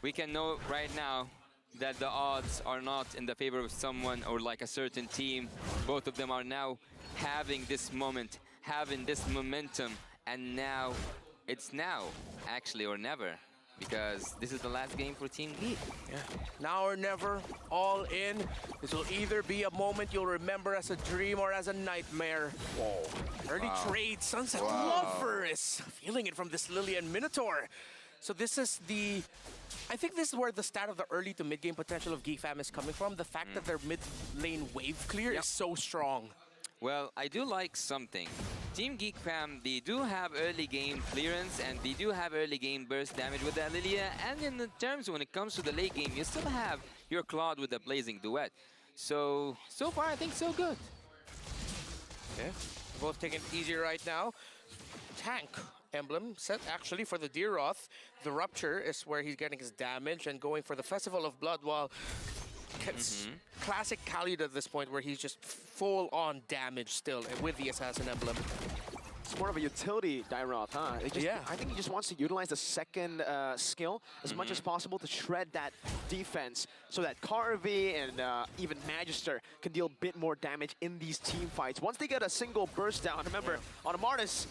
we can know right now that the odds are not in the favor of someone or like a certain team. Both of them are now having this moment, having this momentum, and now it's now, actually, or never. Because this is the last game for Team GEEK. Yeah. Now or never, all in. This will either be a moment you'll remember as a dream or as a nightmare. Whoa. Early trade, Sunset Lover is feeling it from this Lillian Minotaur. So this is the... I think this is where the stat of the early to mid-game potential of GEEK Fam is coming from. The fact that their mid-lane wave clear is so strong. Well, I do like something. Team GEEK Fam, they do have early game clearance and they do have early game burst damage with that Lilia. And in the terms when it comes to the late game, you still have your Claude with the Blazing Duet. So far I think so good. Okay, both taking it easy right now. Tank emblem set actually for the Deeroth. The Rupture is where he's getting his damage and going for the Festival of Blood while classic Khalid at this point where he's just full-on damage still with the Assassin emblem. It's more of a utility Deeroth, huh? I think he just wants to utilize the second skill as much as possible to shred that defense so that Carvey and even Magister can deal a bit more damage in these team fights. Once they get a single burst down, remember, on a Martis,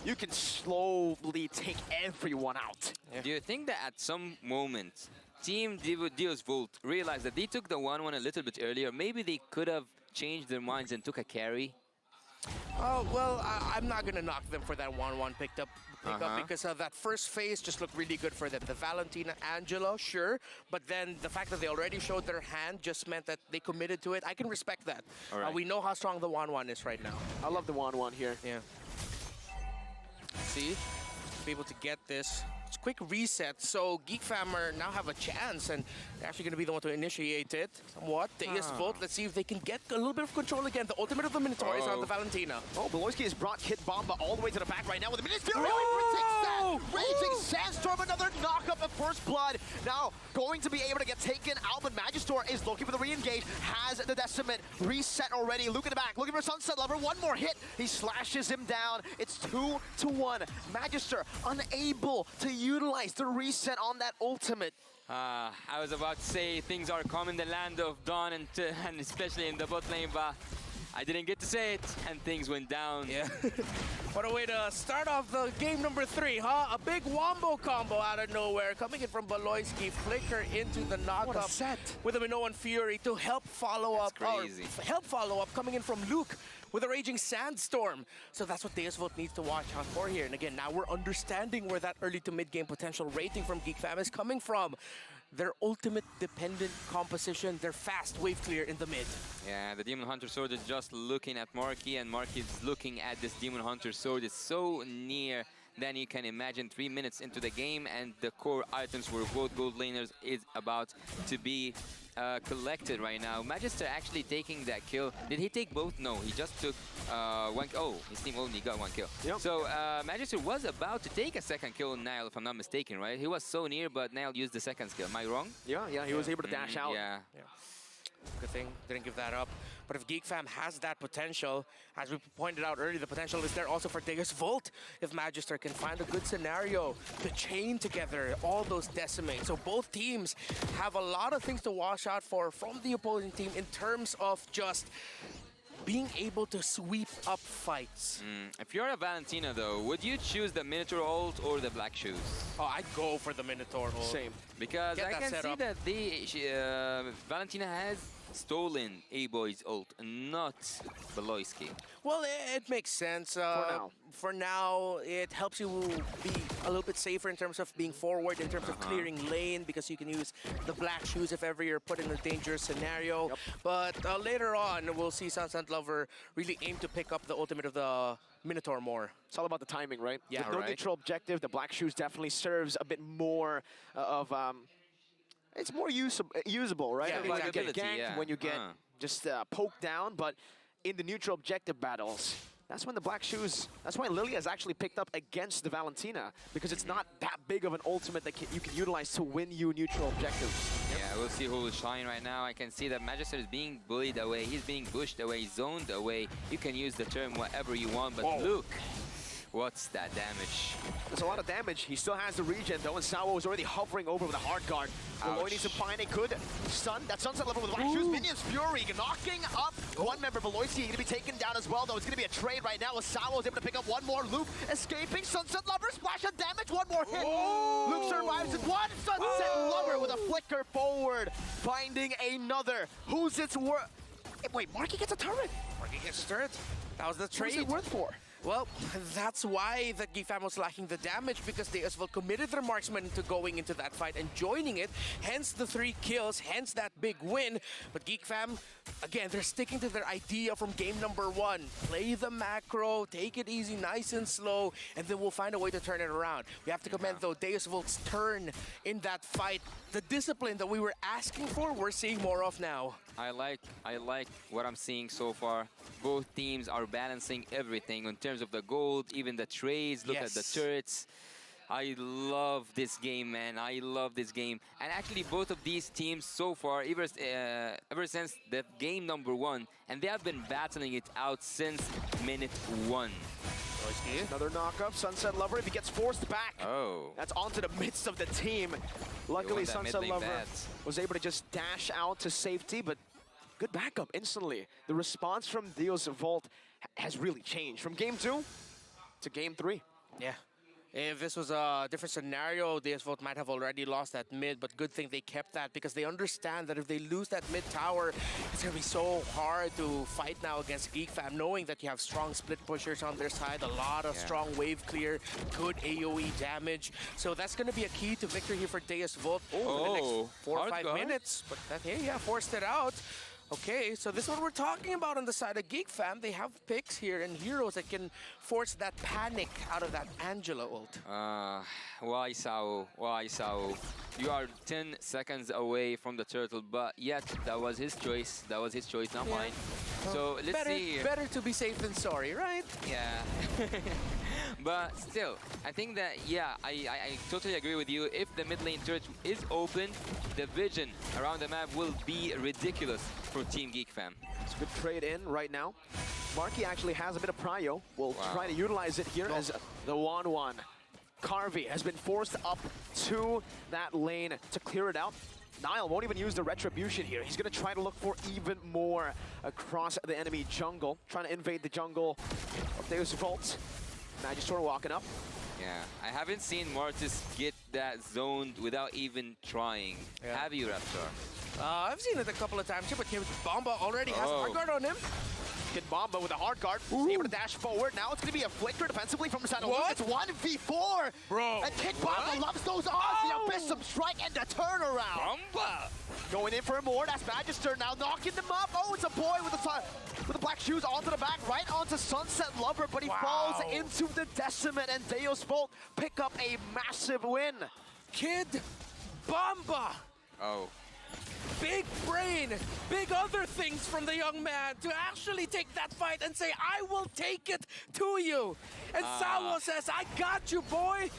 you can slowly take everyone out. Do you think that at some moment Team DEUSVULT realized that they took the 1-1 a little bit earlier? Maybe they could have changed their minds and took a carry? Oh, well, I'm not going to knock them for that 1-1 pick up because that first phase just looked really good for them. The Valentina Angelo, sure, but then the fact that they already showed their hand just meant that they committed to it. I can respect that. We know how strong the 1-1 is right now. I love the 1-1 here. Yeah. See? Be able to get this. It's a quick reset, so GEEK Fam now have a chance, and they're actually going to be the one to initiate it somewhat. DEUSVULT, let's see if they can get a little bit of control again. The ultimate of the Minotaur is on the Valentina. Oh, Beloyski has brought Kit Bomba all the way to the back right now with the Minions still that. Raging Sandstorm, another knock-up of First Blood. Now going to be able to get taken out, but Magister is looking for the re-engage, has the Decimate reset already. Luke in the back, looking for Sunset Lover. One more hit, he slashes him down. It's 2-1. Magister unable to utilize the reset on that ultimate. I was about to say things are calm in the land of Dawn and especially in the bot lane, but I didn't get to say it and things went down. Yeah. What a way to start off the game number 3, huh? A big wombo combo out of nowhere coming in from Beloyski. Flicker into the knockup. What a set. With a Minoan Fury to help follow up. Crazy. Help follow up coming in from Luke with a Raging Sandstorm. So that's what DEUSVULT needs to watch out for here. And again, now we're understanding where that early to mid-game potential rating from GEEK Fam is coming from. Their ultimate dependent composition, their fast wave clear in the mid. Yeah, the Demon Hunter Sword is just looking at Marky, and Marky is looking at this Demon Hunter Sword. It's so near than you can imagine. 3 minutes into the game, and the core items for both gold laners is about to be collected right now. Magister actually taking that kill. Did he take both? No, he just took one. Oh, his team only got 1 kill. Yep. So Magister was about to take a second kill on Nile, if I'm not mistaken, right? He was so near, but Nile used the second skill. Am I wrong? Yeah, he was able to dash out. Yeah. Good thing, didn't give that up. But if GEEK Fam has that potential, as we pointed out earlier, the potential is there also for DEUSVULT. If Magister can find a good scenario to chain together all those decimates. So both teams have a lot of things to watch out for from the opposing team in terms of just being able to sweep up fights. If you're a Valentina though, would you choose the Minotaur ult or the Black Shoes? Oh, I'd go for the Minotaur ult. Same. Because I can see that Valentina has stolen A-Boy's ult, not Beloyski. Well, it makes sense. For now, it helps you be a little bit safer in terms of being forward, in terms of clearing lane, because you can use the Black Shoes if ever you're put in a dangerous scenario. Yep. But later on, we'll see Sunset Lover really aim to pick up the ultimate of the Minotaur more. It's all about the timing, right? Yeah, With no neutral objective, the Black Shoes definitely serves a bit more of... it's more usable, right? Yeah, when you get ganked, yeah. when you get just poked down, but in the neutral objective battles, that's when the Black Shoes, that's why Lilia has actually picked up against the Valentina, because it's not that big of an ultimate that you can utilize to win you neutral objectives. Yeah, we'll see who will shine right now. I can see that Magister is being bullied away, he's being pushed away, zoned away. You can use the term whatever you want, but Luke What's that damage? There's a lot of damage. He still has the regen though, and Sawo is already hovering over with a hard guard. Veloy needs to find a good stun. That sunset level with Black Shoes. Minions Fury knocking up one member. Veloy going to be taken down as well though. It's going to be a trade right now as Sawo is able to pick up one more loop. Escaping Sunset Lover, splash of damage, one more hit. Luke survives it. One Sunset Lover with a flicker forward. Finding another. Who's its worth? Wait, Marky gets a turret. Marky gets a turret. That was the trade. What's it worth for? Well, that's why the GEEK Fam was lacking the damage, because they as well committed their marksman into going into that fight and joining it. Hence the 3 kills, hence that big win. But GEEK Fam, again, they're sticking to their idea from game number 1. Play the macro, take it easy, nice and slow, and then we'll find a way to turn it around. We have to commend, though, DEUSVULT's turn in that fight. The discipline that we were asking for, we're seeing more of now. I like what I'm seeing so far. Both teams are balancing everything in terms of the gold, even the trades. Look at the turrets. I love this game, man. I love this game. And actually, both of these teams so far, ever since the game number 1, and they have been battling it out since minute 1. Another knock-up. Sunset Lover, if he gets forced back, that's onto the midst of the team. Luckily, Sunset Lover was able to just dash out to safety, but good backup instantly. The response from DEUSVULT has really changed from game 2 to game 3. Yeah. If this was a different scenario, DEUSVULT might have already lost that mid, but good thing they kept that, because they understand that if they lose that mid tower, it's going to be so hard to fight now against GEEK Fam, knowing that you have strong split pushers on their side, a lot of strong wave clear, good AoE damage. So that's going to be a key to victory here for DEUSVULT in the next 4 or 5 minutes. But that, forced it out. Okay, so this is what we're talking about on the side of GEEK Fam. They have picks here and heroes that can force that panic out of that Angela ult. Why Sao? Why Sao? You are 10 seconds away from the turtle, but yet that was his choice. That was his choice, not mine. So let's see. Better to be safe than sorry, right? Yeah. But still, I think that, I totally agree with you. If the mid lane turret is open, the vision around the map will be ridiculous for Team GEEK Fam. It's a good trade in right now. Marky actually has a bit of prio. We'll try to utilize it here as the 1-1. Carvey has been forced up to that lane to clear it out. Niall won't even use the retribution here. He's going to try to look for even more across the enemy jungle, trying to invade the jungle of DEUSVULT. Magister walking up. Yeah, I haven't seen Mortis get that zoned without even trying. Have you, Raptor? I've seen it a couple of times here, but Kid Bomba already has a hard guard on him. Kid Bomba with a hard guard, able to dash forward. Now it's going to be a flicker defensively from the side of Luke. It's 1v4. Bro. And Kid Bomba loves those odds. The Abyssum strike and the turnaround. Bomba! Going in for more. That's Magister now knocking them up. Oh, it's a boy with the black shoes onto the back, right onto Sunset Lover, but he falls into the Decimate, and DEUSVULT pick up a massive win. Kid Bomba! Big brain, big other things from the young man to actually take that fight and say, I will take it to you. And Sawo says, I got you, boy.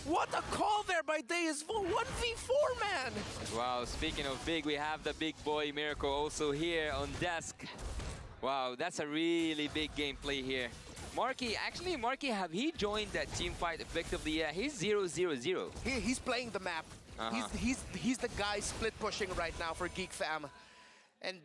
What a call there by DEUSVULT. 1v4, man. Wow, speaking of big, we have the big boy Miracle also here on desk. Wow, that's a really big gameplay here. Marky, have he joined that team fight effectively? Yeah, he's 0-0-0. He's playing the map. He's the guy split pushing right now for GEEK Fam. And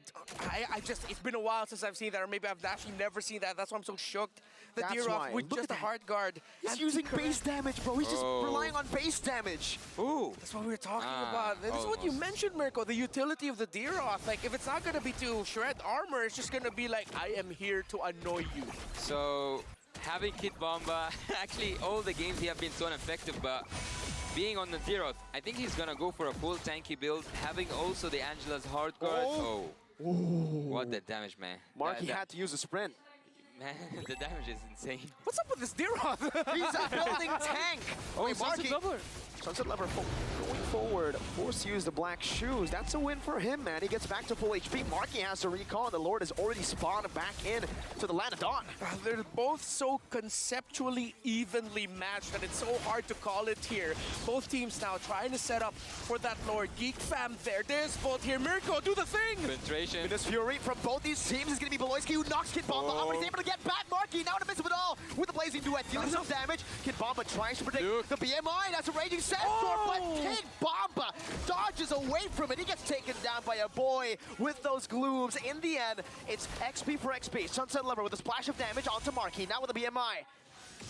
it's been a while since I've seen that, or maybe I've actually never seen that. That's why I'm so shocked. The Dirov with just a hard guard. He's using base damage, bro. He's just relying on base damage. That's what we were talking about. This is what you mentioned, Mirko, the utility of the Dirov. Like, if it's not going to be to shred armor, it's just going to be like, I am here to annoy you. So, having Kid Bomba, actually, all the games he have been so ineffective, but being on the Zeroth, I think he's gonna go for a full tanky build, having also the Angela's hard guard. What the damage, man. Marky had to use a sprint. Man, the damage is insane. What's up with this Zeroth? He's a building tank. Wait, Marky. Sunset Lever going forward, forced to use the black shoes. That's a win for him, man. He gets back to full HP. Marky has to recall, and the Lord has already spawned back in to the Land of Dawn. They're both so conceptually evenly matched that it's so hard to call it here. Both teams now trying to set up for that Lord. GEEK Fam there. There's Volt here. Mirko, do the thing! Penetration. This Fury from both these teams is going to be Beloyski, who knocks Kid Bomba off, but he's able to get back Marky now in the midst of it all with the Blazing Duet, dealing some damage. Kid Bomba tries to predict the BMI. That's a Raging Sandstorm, but Kid Bomba dodges away from it. He gets taken down by a boy with those glooms. In the end, it's XP for XP. Sunset Lever with a splash of damage onto Marky, now with the BMI.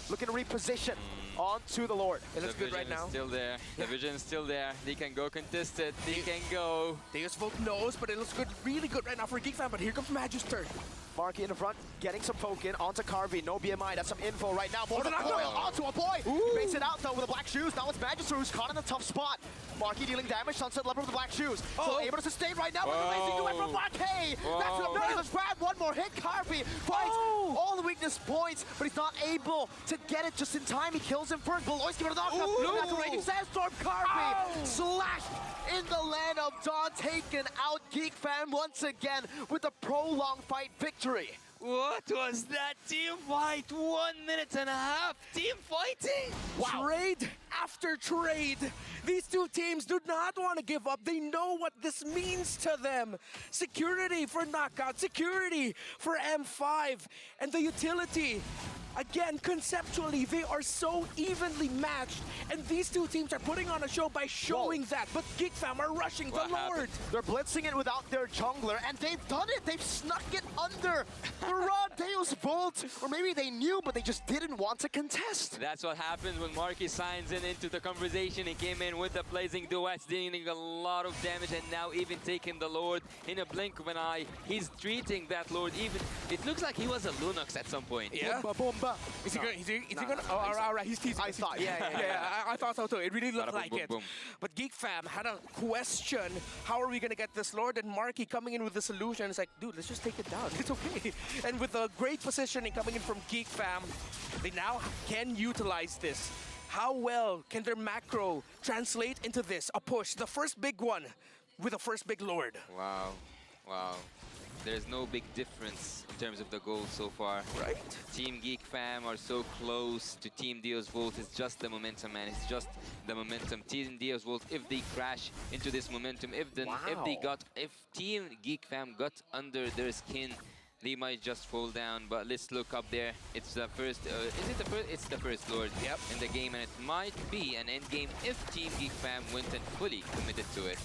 Looking to reposition onto the Lord. It looks good right now. Still there. The vision is still there. They can go contested. They can go. DEUSVULT knows, but it looks good, really good right now for GEEK Fam. But here comes Magister. Marky in the front, getting some poke in onto Carvey. No BMI, that's some info right now. More than oil onto a boy. He makes it out though with the black shoes. Now it's Magister who's caught in a tough spot. Marky dealing damage, Sunset Lever with the black shoes. So able to sustain right now with the Racing Duet from Black Hay. That's an amazing grab. One more hit. Carvey finds all the weakness points, but he's not able to get it just in time. He kills him first. Beloyski with a knockup. That's a Raging Sandstorm. Carvey slashed in the Land of Dawn, taken out. GEEK Fam once again with a prolonged fight victory. What was that team fight? 1.5 minutes team fighting. Wow. Trade after trade. These two teams do not want to give up. They know what this means to them. Security for knockout, security for M5, and the utility. Again, conceptually, they are so evenly matched, and these two teams are putting on a show by showing that. But GEEK Fam are rushing the Lord. They're blitzing it without their jungler, and they've done it. They've snuck it under the raw DEUSVULT. Or maybe they knew, but they just didn't want to contest. That's what happens when Marky signs into the conversation. He came in with the Blazing Duets, dealing a lot of damage, and now even taking the Lord in a blink of an eye. He's treating that Lord even. It looks like he was a Lunox at some point. Yeah. Is he gonna? Oh, all right. He's teasing. I thought. Yeah. I thought so too. It really looked like boom, it. boom. But GEEK Fam had a question. How are we gonna get this Lord? And Marky coming in with the solution. It's like, dude, let's just take it down. It's okay. And with a great positioning coming in from GEEK Fam, they now can utilize this. How well can their macro translate into this? A push, the first big one, with the first big Lord. Wow. There's no big difference in terms of the goals so far. Right. Team GEEK Fam are so close to Team DEUSVULT. It's just the momentum, man. It's just the momentum. Team DEUSVULT, if they crash into this momentum, if Team GEEK Fam got under their skin, they might just fall down. But let's look up there. It's the first. Is it the first? It's the first Lord in the game, and it might be an end game if Team GEEK Fam went and fully committed to it.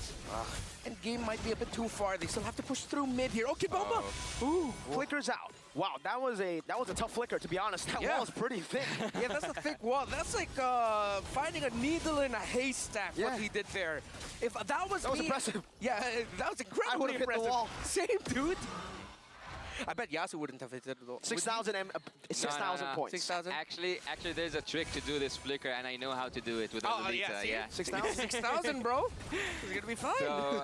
And game might be a bit too far. They still have to push through mid here. Okay, Bomba. Ooh, flickers out. Wow, that was a tough flicker, to be honest. That wall is pretty thick. Yeah, that's a thick wall. That's like finding a needle in a haystack. What he did there. If that was impressive. Yeah, that was incredibly hit the wall. Same, dude. I bet Yasu wouldn't have hit it at all. 6,000 points. 6,000? Actually, there's a trick to do this flicker, and I know how to do it with Lolita. Yeah. 6,000? 6,000, bro. It's gonna be fine. So,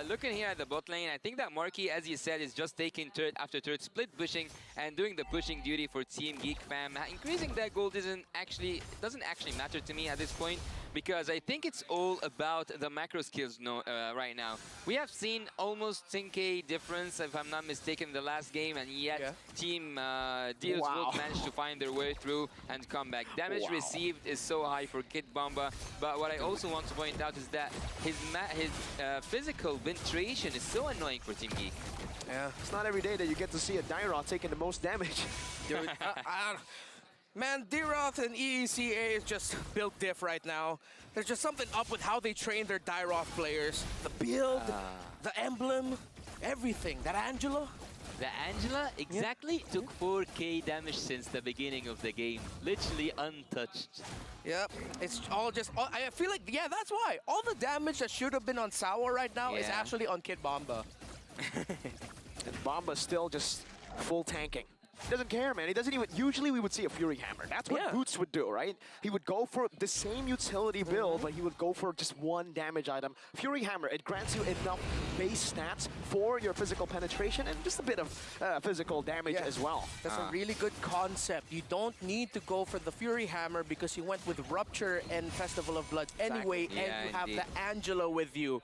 looking here at the bot lane, I think that Marky, as you said, is just taking turret after turret, split pushing, and doing the pushing duty for Team GEEK Fam. Increasing that gold doesn't actually matter to me at this point, because I think it's all about the macro skills right now. We have seen almost 10k difference, if I'm not mistaken, in the last game, and yet Team DEUSVULT managed to find their way through and come back. Damage received is so high for Kid Bomba, but what I also want to point out is that his physical penetration is so annoying for Team GEEK. Yeah, it's not every day that you get to see a Dairoth taking the most damage. Dude, man, Dairoth and EECA is just built diff right now. There's just something up with how they train their Dairoth players. The build, the emblem, everything. That Angela? The Angela took 4k damage since the beginning of the game. Literally untouched. Yep, it's all just... I feel like, that's why. All the damage that should have been on Sour right now is actually on Kid Bomba. And Bomba's still just full tanking. He doesn't care, man. He doesn't even... Usually we would see a Fury Hammer. That's what Boots would do, right? He would go for the same utility build, but he would go for just one damage item. Fury Hammer, it grants you enough base stats for your physical penetration and just a bit of physical damage as well. That's a really good concept. You don't need to go for the Fury Hammer because you went with Rupture and Festival of Blood anyway, and you have the Angela with you.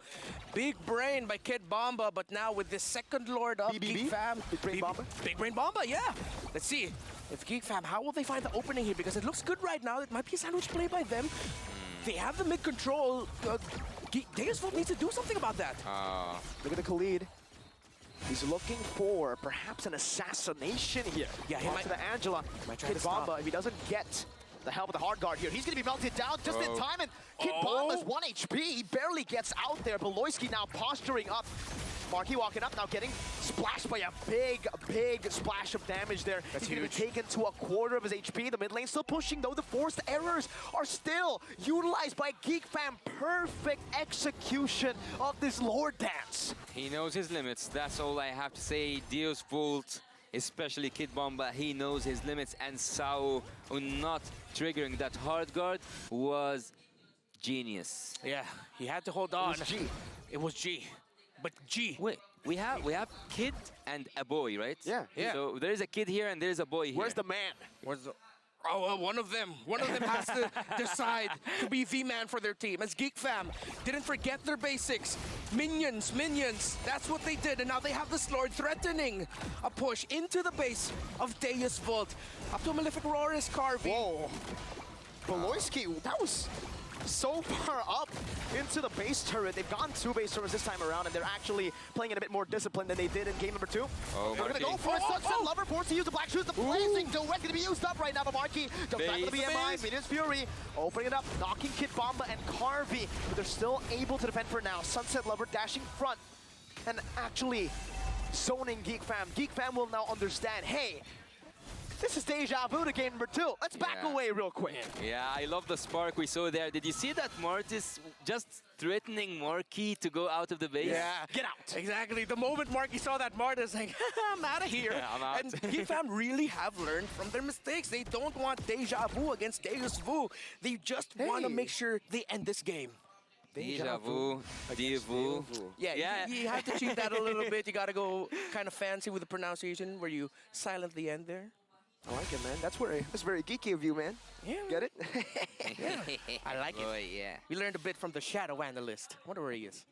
Big brain by Kid Bomba, but now with this second Lord up, Geek Fam. Big Brain Bomba? Big Brain Bomba, yeah. Let's see if Geek Fam, how will they find the opening here? Because it looks good right now. It might be a sandwich play by them. They have the mid control. Deusvult needs to do something about that. Look at the Khalid. He's looking for perhaps an assassination here. Yeah, he might. To the Angela. Kid Bomba, if he doesn't get the help of the hard guard here, he's going to be melted down just in time. And Kid Bomba's 1 HP. He barely gets out there. Beloyski now posturing up. Marky walking up, now getting splashed by a big splash of damage there. That's He's going to huge. be taken to a quarter of his HP. The mid lane still pushing, though. The forced errors are still utilized by Geek Fam. Perfect execution of this Lord Dance. He knows his limits. That's all I have to say. Deusvult, especially Kid Bomba, he knows his limits. And Sao not triggering that hard guard was genius. Yeah, he had to hold on. It was G. It was G. But G. Wait, we have kid and a boy, right? Yeah. So there is a kid here and there is a boy here. Where's the man? Where's the... Oh, one of them has to decide to be the man for their team. As Geek Fam didn't forget their basics. Minions. That's what they did. And now they have this Lord threatening a push into the base of Deusvult. Up to Malefic Roar's Carvey. Whoa. Beloyski, that was so far up into the base turret. They've gone 2 base turrets this time around, and they're actually playing it a bit more disciplined than they did in game number 2. Oh, they're gonna go for a Sunset Lover, forced to use the Black Shoes. The Blazing Duet gonna be used up right now, but Marky jumps back to the BMI. Minions Fury opening it up, knocking Kid Bomba and Carvey, but they're still able to defend for now. Sunset Lover dashing front and actually zoning Geek Fam. Geek Fam will now understand, hey, this is deja vu to game number 2. Let's back away real quick. Yeah, I love the spark we saw there. Did you see that Mortis just threatening Marky to go out of the base? Yeah. Get out. Exactly. The moment Marky saw that, Marta's like, I'm out of here. Yeah, I'm out. And Geek Fam really have learned from their mistakes. They don't want deja vu against Deusvult. They just want to make sure they end this game. Deja vu, Devu. Yeah, you have to cheat that a little bit. You got to go kind of fancy with the pronunciation where you silently end there. I like it, man. That's very geeky of you, man. Yeah. Get it? I like it. Boy, yeah. We learned a bit from the Shadow Analyst. I wonder where he is.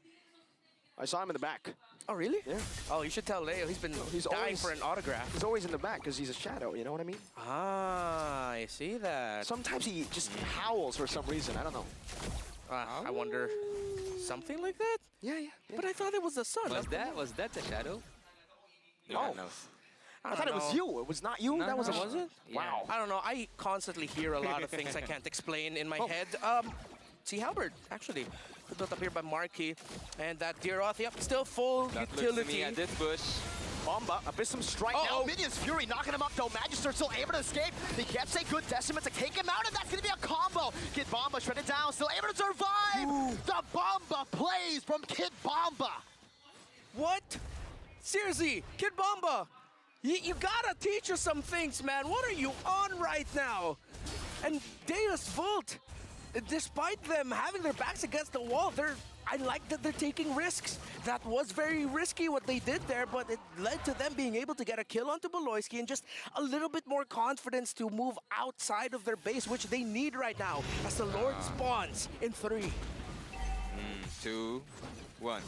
I saw him in the back. Oh, really? Yeah. Oh, you should tell Leo. He's been dying always- for an autograph. He's always in the back because he's a shadow, you know what I mean? Ah, I see that. Sometimes he just howls for some reason. I don't know. I wonder. Something like that? Yeah. But I thought it was the sun. Was that the shadow? Oh. No. I thought it was you. It was not you. That was it? Wow. I don't know. I constantly hear a lot of things I can't explain in my head. See Halberd, actually. Built up here by Marky. And that Deeroth, yep, still full That looks to utility. me at this bush. Bomba, Abyssum strike now. Minions Fury knocking him up though. Magister still able to escape. He gets a good decimate to take him out, and that's going to be a combo. Kid Bomba shredded down, still able to survive. Ooh. The Bomba plays from Kid Bomba. What? Seriously, Kid Bomba, you gotta teach us some things, man. What are you on right now? And Deusvult, despite them having their backs against the wall, I like that they're taking risks. That was very risky what they did there, but it led to them being able to get a kill onto Beloyski and just a little bit more confidence to move outside of their base, which they need right now as the Lord spawns in 3. 2, 1.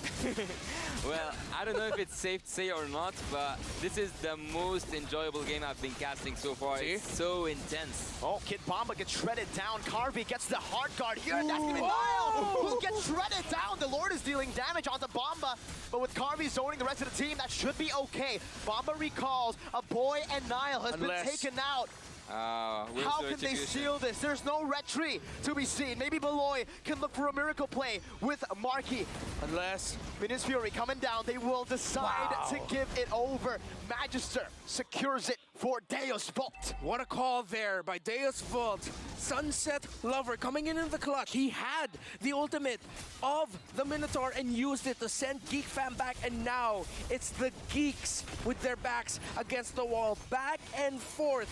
Well, I don't know if it's safe to say or not, but this is the most enjoyable game I've been casting so far. See? It's so intense. Oh, Kid Bomba gets shredded down. Carvey gets the hard guard here, and that's going to be Nile who gets shredded down. The Lord is dealing damage onto Bomba, but with Carvey zoning the rest of the team, that should be okay. Bomba recalls. A boy and Nile has been taken out. How can they seal this? There's no retreat to be seen. Maybe Beloy can look for a miracle play with Marky. Unless Minus Fury coming down, they will decide to give it over. Magister secures it for DEUSVULT. what a call there by DEUSVULT. Sunset Lover coming in the clutch. He had the ultimate of the Minotaur and used it to send GEEK Fam back, and now it's the Geeks with their backs against the wall. Back and forth.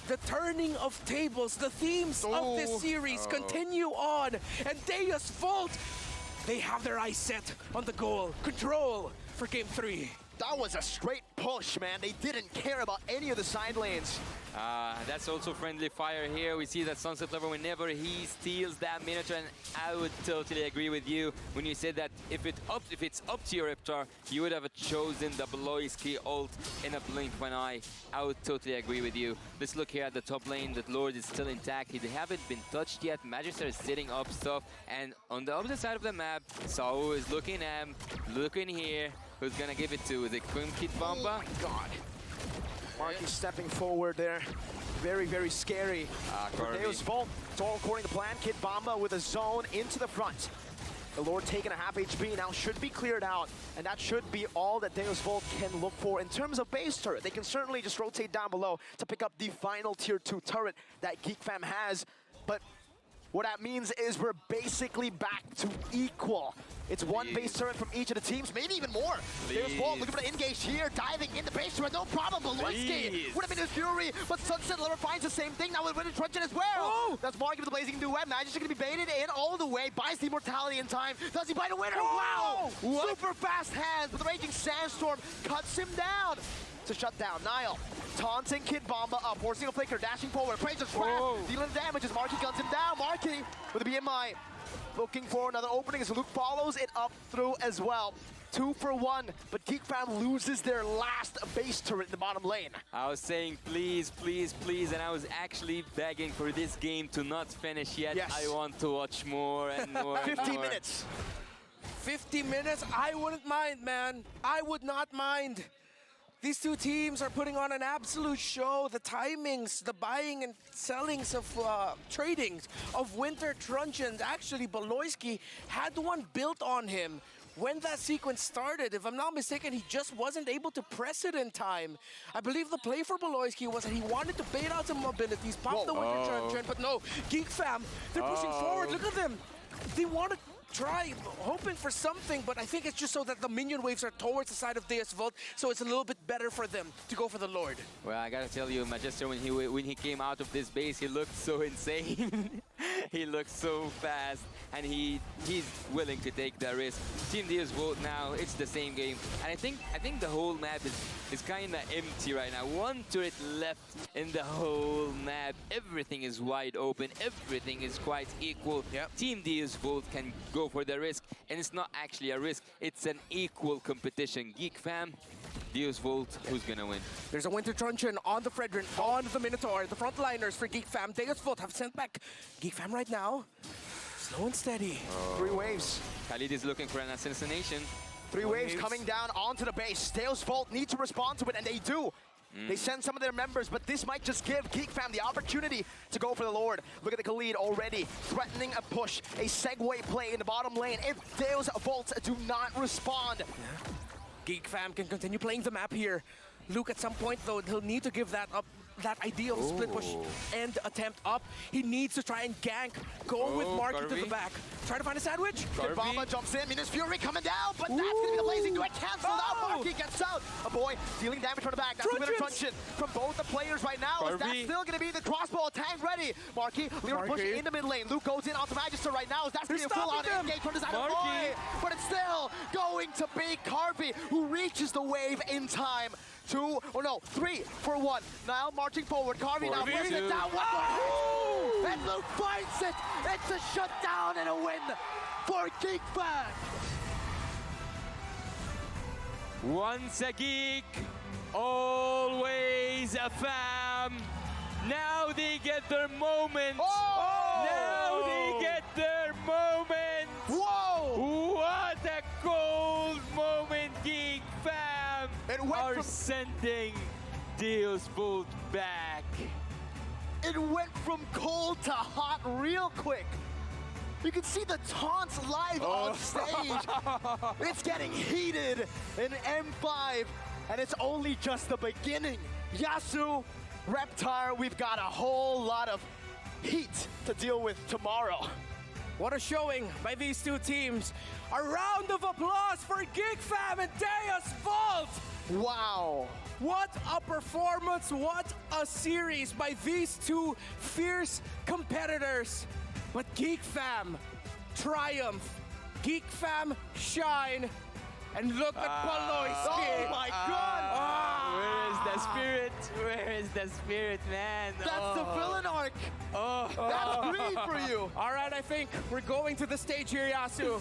The turning of tables, the themes of this series continue on, and DEUSVULT, they have their eyes set on the goal. Control for Game 3. That was a straight push, man. They didn't care about any of the side lanes. That's also friendly fire here. We see that Sunset Lover, whenever he steals that Minotaur, and I would totally agree with you when you said that if it's up to your Reptar, you would have chosen the Beloyski ult in a blink of an eye. I would totally agree with you. Let's look here at the top lane. The Lord is still intact. He haven't been touched yet. Magister is setting up stuff, and on the opposite side of the map, Sao is looking here. Who's gonna give it to? Is it Kid Bamba? Oh my god. Marky stepping forward there. Very, very scary for DEUSVULT. It's all according to plan. Kid Bamba with a zone into the front. The Lord taking a half HP now should be cleared out, and that should be all that DEUSVULT can look for in terms of base turret. They can certainly just rotate down below to pick up the final tier 2 turret that GEEK Fam has, but what that means is we're basically back to equal. It's one base turret from each of the teams, maybe even more. DEUSVULT looking for the engage here, diving in the base turret, no problem. Beloyski would have been his Fury, but Sunset Lover finds the same thing now with Winter Truncheon as well. That's Marky with the Blazing Duet. Magic going to be baited in all the way, buys the immortality in time. Does he buy the winner? Wow! Super fast hands, but the Raging Sandstorm cuts him down to shut down. Nile taunting Kid Bamba up, forcing a flicker, dashing forward, praise his trap, dealing damage as Marky guns him down. Marky with the BMI. Looking for another opening as Luke follows it up through as well. 2 for 1, but GEEK Fam loses their last base turret in the bottom lane. I was saying please, please, please, and I was actually begging for this game to not finish yet. Yes. I want to watch more and more. 15 minutes. 50 minutes? I wouldn't mind, man. I would not mind. These two teams are putting on an absolute show. The timings, the buying and sellings of tradings of Winter Truncheon. Actually, Beloyski had one built on him. When that sequence started, if I'm not mistaken, he just wasn't able to press it in time. I believe the play for Beloyski was that he wanted to bait out some abilities, pop the Winter Truncheon, but no, GEEK Fam, they're pushing forward. Look at them. They want to try, hoping for something, but I think it's just so that the minion waves are towards the side of DEUSVULT, so it's a little bit better for them to go for the Lord. Well, I gotta tell you, Magister, when he came out of this base, he looked so insane. He looked so fast, and he's willing to take the risk. Team DEUSVULT now, it's the same game, and I think the whole map is kind of empty right now. One turret left in the whole map. Everything is wide open. Everything is quite equal. Team DEUSVULT can go for the risk, and it's not actually a risk. It's an equal competition. GEEK Fam, DEUSVULT, who's gonna win? There's a Winter Truncheon on the Fredrin, on the Minotaur. The frontliners for GEEK Fam. DEUSVULT have sent back GEEK Fam right now. Slow and steady. 3 waves. Khalid is looking for an assassination. 3 waves coming down onto the base. DEUSVULT need to respond to it, and they do. They send some of their members, but this might just give GEEK Fam the opportunity to go for the Lord. Look at the Khalid already threatening a push, a segue play in the bottom lane if DEUSVULT do not respond. GEEK Fam can continue playing the map here. Luke, at some point, though, he'll need to give that up. That ideal split push and attempt up. He needs to try and gank. Go with Marky to the back. Try to find a sandwich. Kid Bamba jumps in. Minus Fury coming down, but that's going to be the Blazing Duet canceled out. Marky gets out. A boy dealing damage from the back. That's the Winter Truncheon from both the players right now. Is that still going to be the crossbow attack ready? Marky, Leon push in the mid lane. Luke goes in onto Magister right now. Is that going to be a full-on engage from the side of boy? But it's still going to be Carvey, who reaches the wave in time. 3 for 1. Now marching forward. Carvey now brings it down. And Luke finds it. It's a shutdown and a win for GEEK Fam. Once a geek, always a fam. Now they get their moment. Now they get their moment. Whoa! What a cold moment, GEEK Fam It went are sending DEUSVULT back. It went from cold to hot real quick. You can see the taunts live on stage. It's getting heated in M5, and it's only just the beginning. Yasu, Reptar, we've got a whole lot of heat to deal with tomorrow. What a showing by these two teams. A round of applause for GEEK FAM and DEUSVULT. Wow. What a performance, what a series by these two fierce competitors. But GEEK FAM triumph, GEEK FAM shine, and look at Paloyski. Oh my God! Where is the spirit? Where is the spirit, man? That's the villain arc. That's great for you. All right, I think we're going to the stage here, Yasu.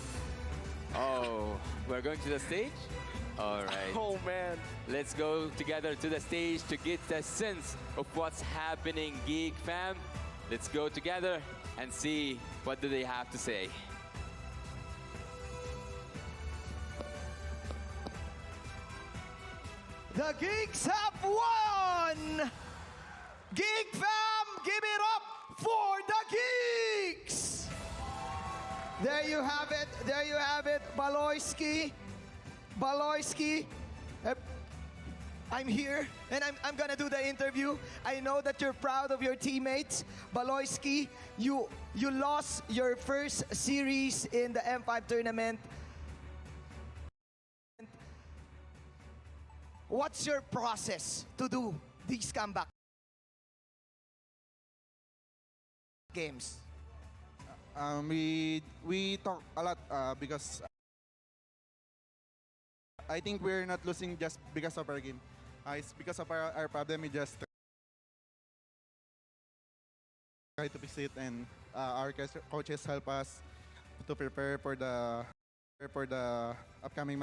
Oh, we're going to the stage? All right. Oh man. Let's go together to the stage to get a sense of what's happening, GEEK FAM. Let's go together and see what do they have to say. The Geeks have won! GEEK FAM, give it up for the Geeks! There you have it, there you have it, Baloyski. I'm here, and I'm gonna do the interview. I know that you're proud of your teammates. Baloyski, you lost your first series in the M5 tournament. What's your process to do these comeback games? We talk a lot because I think we're not losing just because of our game. It's because of our problem. We just try to fix it, and our coaches help us to prepare for the upcoming match.